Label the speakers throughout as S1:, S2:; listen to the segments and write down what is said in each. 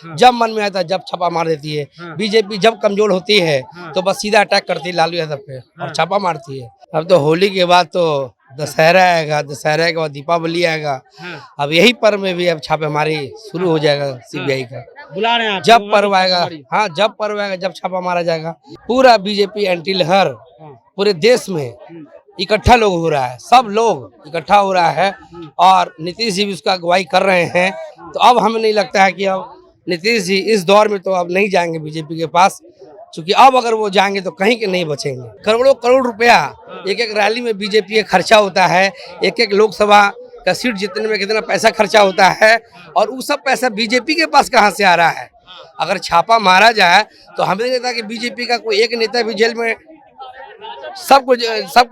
S1: हाँ।
S2: जब मन में आता है जब छापा मार देती है।
S1: हाँ।
S2: बीजेपी जब कमजोर होती है
S1: हाँ।
S2: तो बस सीधा अटैक करती है लालू यादव पे
S1: हाँ।
S2: और छापा मारती है। अब तो होली के बाद तो दशहरा आएगा, दशहरा के बाद दीपावली आएगा।
S1: हाँ।
S2: अब यही पर्व में भी अब छापेमारी शुरू हो जाएगा सीबीआई का।
S1: बुला रहे हैं आप
S2: जब पर्व आएगा, हाँ जब पर्व आएगा जब छापा मारा जाएगा। पूरा बीजेपी एंटी लहर पूरे देश में इकट्ठा लोग हो रहा है, सब लोग इकट्ठा हो रहा है और नीतीश जी भी उसका अगुवाई कर रहे हैं। तो अब हमें नहीं लगता है कि अब नीतीश जी इस दौर में तो अब नहीं जाएंगे बीजेपी के पास, क्योंकि अब अगर वो जाएंगे तो कहीं के नहीं बचेंगे। करोड़ों करोड़ रुपया एक एक रैली में बीजेपी का खर्चा होता है, एक एक लोकसभा का सीट जीतने में कितना पैसा खर्चा होता है और वो सब पैसा बीजेपी के पास कहाँ से आ रहा है। अगर छापा मारा जाए तो हमें नहीं लगता कि बीजेपी का कोई एक नेता भी जेल में, सब कुछ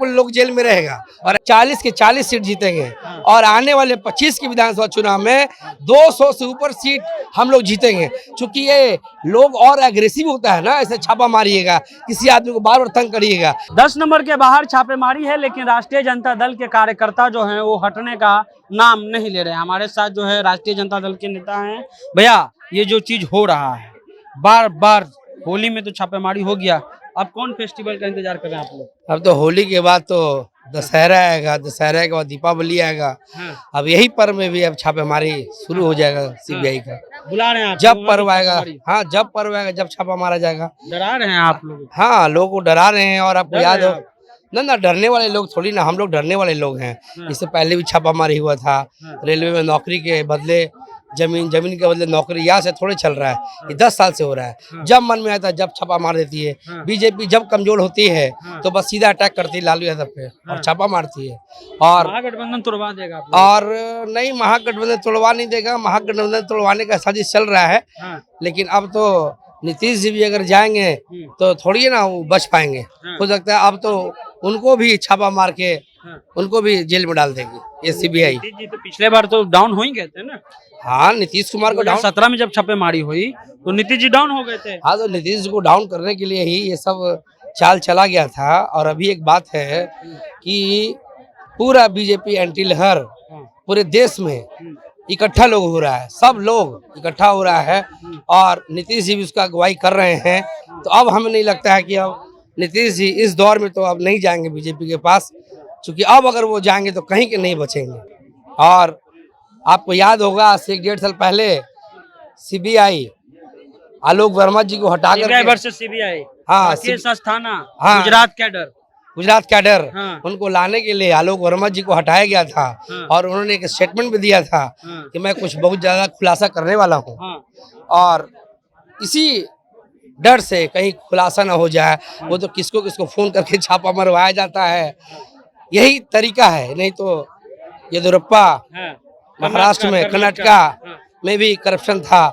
S2: लोग जेल में रहेगा और 40 के 40 सीट जीतेंगे और आने वाले 25 की विधानसभा चुनाव में 200 से ऊपर सीट हम लोग जीतेंगे। क्योंकि ये लोग और एग्रेसिव होता है ना, ऐसे छापा मारिएगा, किसी आदमी को बार बार तंग करिएगा।
S1: 10 नंबर के बाहर छापेमारी है, लेकिन राष्ट्रीय जनता दल के कार्यकर्ता जो हैं वो हटने का नाम नहीं ले रहे हैं। हमारे साथ जो है राष्ट्रीय जनता दल के नेता हैं। भैया, ये जो चीज हो रहा है बार बार, होली में तो छापेमारी हो गया, अब कौन फेस्टिवल का इंतजार कर रहे हैं आप लोग?
S2: अब तो होली के बाद तो दशहरा आएगा, दशहरा के बाद दीपावली आएगा।
S1: हाँ।
S2: अब यही पर्व में भी अब छापेमारी शुरू हो जाएगा सीबीआई का।
S1: बुला रहे हैं आप
S2: जब पर्व आएगा, हाँ जब पर्व आएगा जब छापा मारा जाएगा।
S1: डरा रहे हैं आप लोग?
S2: हाँ, लोगों को डरा रहे हैं और आपको
S1: डर
S2: याद
S1: रहे
S2: हो
S1: हैं
S2: ना डरने वाले लोग थोड़ी ना, हम लोग डरने वाले लोग हैं।
S1: हाँ।
S2: इससे पहले भी छापामारी हुआ था, रेलवे में नौकरी के बदले जमीन के बदले नौकरी, यहाँ से थोड़े चल रहा है, ये 10 साल से हो रहा है। जब मन में आता है जब छापा मार देती है। बीजेपी जब कमजोर होती है तो बस सीधा अटैक करती है लालू यादव पे और छापा मारती है। और
S1: महागठबंधन तोड़वा देगा
S2: और नहीं, महागठबंधन तोड़वा नहीं देगा, महागठबंधन तोड़वाने का साजिश चल रहा है। लेकिन अब तो नीतीश जी भी अगर जाएंगे तो थोड़ी ना वो बच पाएंगे। हो सकता है अब तो उनको भी छापा मार के उनको भी जेल में डाल देगी ये सीबीआई।
S1: जी, तो पिछले बार तो डाउन हो ही गए थे ना।
S2: हाँ, नीतीश कुमार को डाउन
S1: 17 में जब छापेमारी हुई तो नीतीश जी डाउन हो गए थे।
S2: हाँ, तो नीतीश जी को डाउन करने के लिए ही ये सब चाल चला गया था। और अभी एक बात है कि पूरा बीजेपी एंटी लहर पूरे देश में इकट्ठा लोग हो रहा है, सब लोग इकट्ठा हो रहा है और नीतीश जी भी उसका अगुवाई कर रहे हैं। तो अब हमें नहीं लगता है कि अब नीतीश जी इस दौर में तो अब नहीं जाएंगे बीजेपी के पास, क्योंकि अब अगर वो जाएंगे तो कहीं के नहीं बचेंगे। और आपको याद होगा आज से 1-1.5 साल पहले सीबीआई आलोक वर्मा जी को हटाकर
S1: सीबीआई,
S2: हाँ
S1: संस्थाना,
S2: हाँ, गुजरात कैडर
S1: हाँ।
S2: उनको लाने के लिए आलोक वर्मा जी को हटाया गया था।
S1: हाँ।
S2: और उन्होंने एक स्टेटमेंट भी दिया था कि मैं कुछ बहुत ज्यादा खुलासा करने वाला हूँ।
S1: हाँ।
S2: और इसी डर से कहीं खुलासा ना हो जाए, वो तो किसको किसको फोन करके छापा मरवाया जाता है, यही तरीका है। नहीं तो येदियुरप्पा महाराष्ट्र में, कर्नाटका में भी करप्शन था,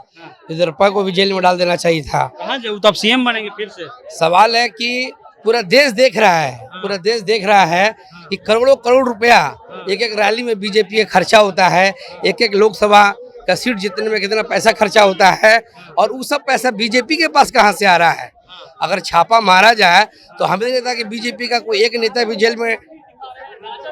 S2: येदियुरप्पा को भी जेल में डाल देना चाहिए था।
S1: कहाँ जाए, तो अब सीएम बनेंगे फिर से।
S2: सवाल है कि पूरा देश देख रहा है, पूरा देश देख रहा है कि करोड़ों करोड़ रुपया एक एक रैली में बीजेपी का खर्चा होता है, एक एक लोकसभा का सीट जीतने में कितना पैसा खर्चा होता है और वो सब पैसा बीजेपी के पास कहाँ से आ रहा है। अगर छापा मारा जाए तो हमें नहीं लगता कि बीजेपी का कोई एक नेता भी जेल में,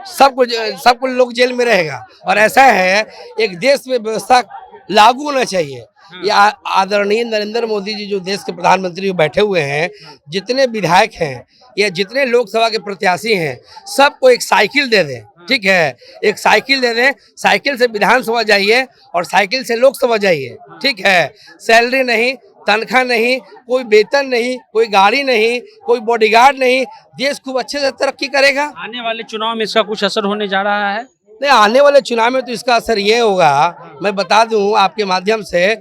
S2: सब कुछ लोग जेल में रहेगा। और ऐसा है, एक देश में व्यवस्था लागू होना चाहिए। ये आदरणीय नरेंद्र मोदी जी जो देश के प्रधानमंत्री बैठे हुए हैं, जितने विधायक हैं या जितने लोकसभा के प्रत्याशी हैं, सबको एक साइकिल दे दें, ठीक है, एक साइकिल दे दें। साइकिल से विधानसभा जाइए और साइकिल से लोकसभा जाइए, ठीक है। सैलरी नहीं, तनख्वाह नहीं, कोई वेतन नहीं, कोई गाड़ी नहीं, कोई बॉडीगार्ड नहीं, देश खूब अच्छे से तरक्की करेगा।
S1: आने वाले चुनाव में इसका कुछ असर होने जा रहा है?
S2: नहीं, आने वाले चुनाव में तो इसका असर ये होगा, मैं बता दूं आपके माध्यम से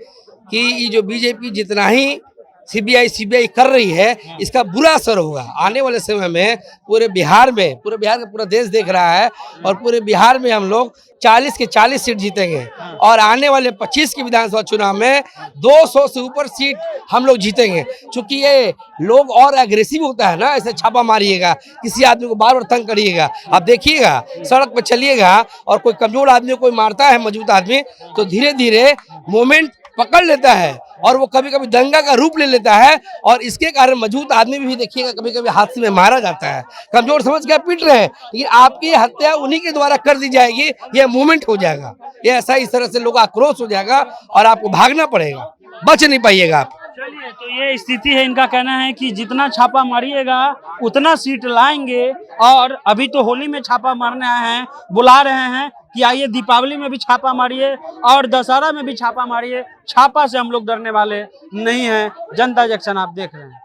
S2: कि ये जो बीजेपी जितना ही सीबीआई कर रही है, इसका बुरा असर होगा आने वाले समय में पूरे बिहार में। पूरे बिहार का पूरा देश देख रहा है और पूरे बिहार में हम लोग 40 के 40 सीट जीतेंगे और आने वाले 25 की विधानसभा चुनाव में 200 से ऊपर सीट हम लोग जीतेंगे। क्योंकि ये लोग और एग्रेसिव होता है ना, ऐसे छापा मारिएगा, किसी आदमी को बार बार तंग करिएगा। आप देखिएगा, सड़क पर चलिएगा और कोई कमजोर आदमी कोई मारता है, मजबूत आदमी, तो धीरे धीरे मोमेंट पकड़ लेता है और वो कभी कभी दंगा का रूप ले लेता है और इसके कारण मजबूत आदमी भी देखिएगा कभी कभी हादसे में मारा जाता है। कमजोर समझ के पीट रहे हैं, लेकिन आपकी हत्या उन्हीं के द्वारा कर दी जाएगी। यह मूवमेंट हो जाएगा, ये ऐसा इस तरह से लोग आक्रोश हो जाएगा और आपको भागना पड़ेगा। बच नहीं पाइएगा आप।
S1: चलिए, तो ये स्थिति है। इनका कहना है कि जितना छापा मारिएगा उतना सीट लाएंगे, और अभी तो होली में छापा मारने आए हैं, बुला रहे हैं कि आइए दीपावली में भी छापा मारिए और दशहरा में भी छापा मारिए। छापा से हम लोग डरने वाले नहीं हैं। जनता जंक्शन आप देख रहे हैं।